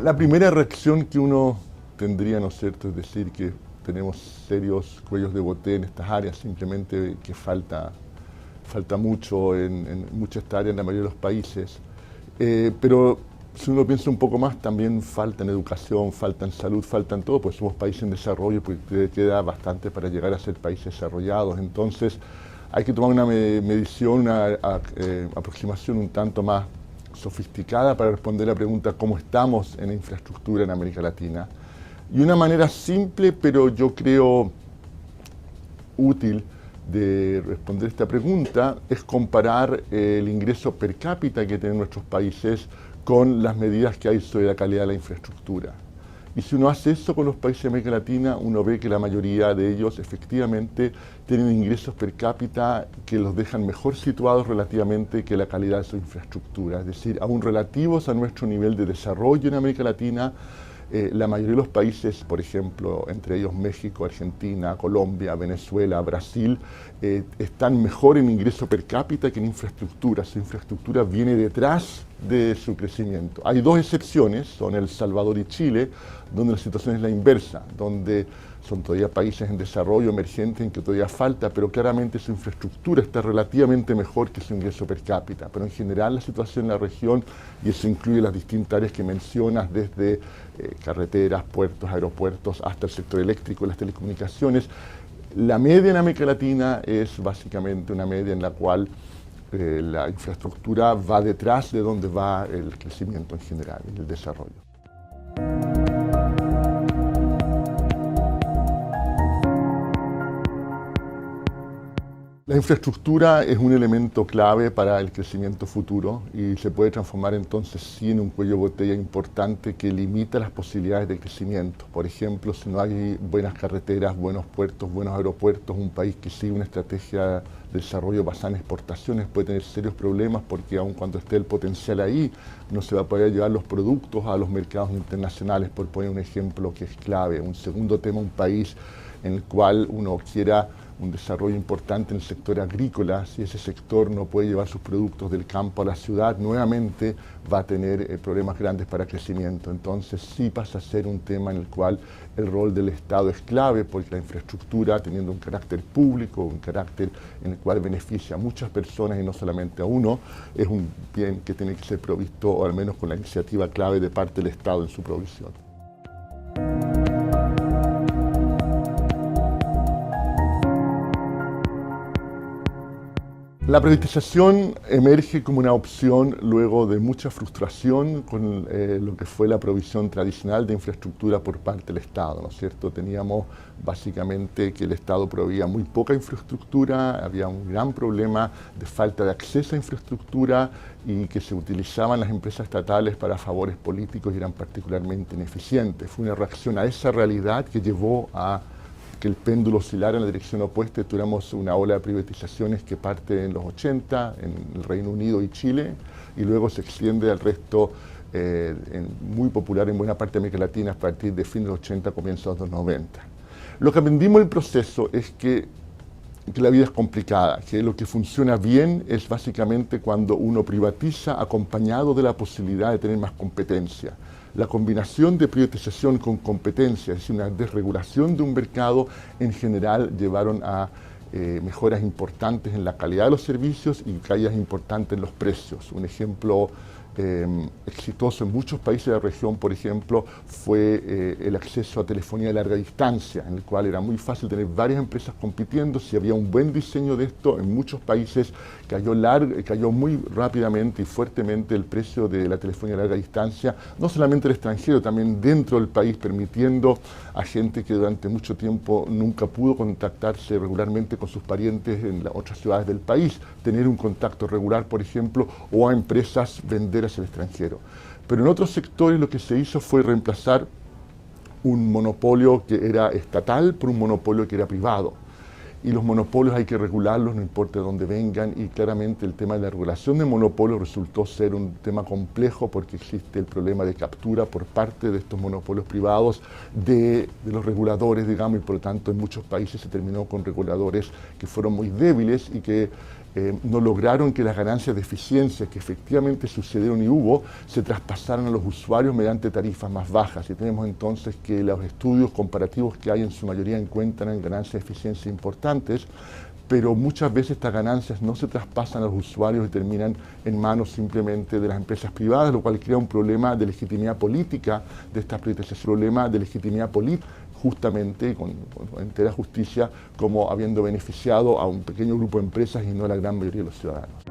La primera reacción que uno tendría, ¿no es cierto?, es decir que tenemos serios cuellos de botella en estas áreas, simplemente que falta mucho en muchas áreas en la mayoría de los países. Pero si uno piensa un poco más, también falta en educación, falta en salud, falta en todo, pues somos países en desarrollo, pues queda bastante para llegar a ser países desarrollados. Entonces hay que tomar una medición, una aproximación un tanto más sofisticada para responder la pregunta cómo estamos en infraestructura en América Latina. Y una manera simple, pero yo creo útil, de responder esta pregunta es comparar el ingreso per cápita que tienen nuestros países con las medidas que hay sobre la calidad de la infraestructura. Y si uno hace eso con los países de América Latina, uno ve que la mayoría de ellos efectivamente tienen ingresos per cápita que los dejan mejor situados relativamente que la calidad de su infraestructura. Es decir, aún relativos a nuestro nivel de desarrollo en América Latina, la mayoría de los países, por ejemplo, entre ellos México, Argentina, Colombia, Venezuela, Brasil, están mejor en ingreso per cápita que en infraestructura. Su infraestructura viene detrás de su crecimiento. Hay dos excepciones, son El Salvador y Chile, donde la situación es la inversa, donde son todavía países en desarrollo emergente en que todavía falta, pero claramente su infraestructura está relativamente mejor que su ingreso per cápita. Pero en general la situación en la región, y eso incluye las distintas áreas que mencionas, desde carreteras, puertos, aeropuertos, hasta el sector eléctrico y las telecomunicaciones, la media en América Latina es básicamente una media en la cual la infraestructura va detrás de donde va el crecimiento en general, el desarrollo. La infraestructura es un elemento clave para el crecimiento futuro y se puede transformar entonces sí en un cuello de botella importante que limita las posibilidades de crecimiento. Por ejemplo, si no hay buenas carreteras, buenos puertos, buenos aeropuertos, un país que sigue una estrategia de desarrollo basada en exportaciones puede tener serios problemas porque aun cuando esté el potencial ahí, no se va a poder llevar los productos a los mercados internacionales, por poner un ejemplo que es clave. Un segundo tema, un país en el cual uno quiera un desarrollo importante en el sector agrícola. Si ese sector no puede llevar sus productos del campo a la ciudad, nuevamente va a tener problemas grandes para crecimiento. Entonces sí pasa a ser un tema en el cual el rol del Estado es clave, porque la infraestructura, teniendo un carácter público, un carácter en el cual beneficia a muchas personas y no solamente a uno, es un bien que tiene que ser provisto, o al menos con la iniciativa clave de parte del Estado en su provisión. La privatización emerge como una opción luego de mucha frustración con lo que fue la provisión tradicional de infraestructura por parte del Estado, ¿no es cierto? Teníamos básicamente que el Estado proveía muy poca infraestructura, había un gran problema de falta de acceso a infraestructura y que se utilizaban las empresas estatales para favores políticos y eran particularmente ineficientes. Fue una reacción a esa realidad que llevó a que el péndulo oscilara en la dirección opuesta y tuviéramos una ola de privatizaciones que parte en los 80 en el Reino Unido y Chile y luego se extiende al resto, muy popular en buena parte de América Latina a partir de fines de los 80, comienzos de los 90. Lo que aprendimos del proceso es que la vida es complicada, que lo que funciona bien es básicamente cuando uno privatiza acompañado de la posibilidad de tener más competencia. La combinación de privatización con competencia, es decir, una desregulación de un mercado, en general llevaron a mejoras importantes en la calidad de los servicios y caídas importantes en los precios. Un ejemplo exitoso en muchos países de la región, por ejemplo, fue el acceso a telefonía de larga distancia, en el cual era muy fácil tener varias empresas compitiendo. Si había un buen diseño de esto, en muchos países cayó muy rápidamente y fuertemente el precio de la telefonía de larga distancia, no solamente en el extranjero, también dentro del país, permitiendo a gente que durante mucho tiempo nunca pudo contactarse regularmente con sus parientes en las otras ciudades del país, tener un contacto regular, por ejemplo, o a empresas vender hacia el extranjero. Pero en otros sectores lo que se hizo fue reemplazar un monopolio que era estatal por un monopolio que era privado. Y los monopolios hay que regularlos, no importa de dónde vengan, y claramente el tema de la regulación de monopolios resultó ser un tema complejo porque existe el problema de captura por parte de estos monopolios privados de los reguladores, digamos, y por lo tanto en muchos países se terminó con reguladores que fueron muy débiles y que no lograron que las ganancias de eficiencia que efectivamente sucedieron y hubo se traspasaran a los usuarios mediante tarifas más bajas. Y tenemos entonces que los estudios comparativos que hay en su mayoría encuentran ganancias de eficiencia importantes, pero muchas veces estas ganancias no se traspasan a los usuarios y terminan en manos simplemente de las empresas privadas, lo cual crea un problema de legitimidad política de estas privatizaciones, problema de legitimidad política justamente con entera justicia como habiendo beneficiado a un pequeño grupo de empresas y no a la gran mayoría de los ciudadanos.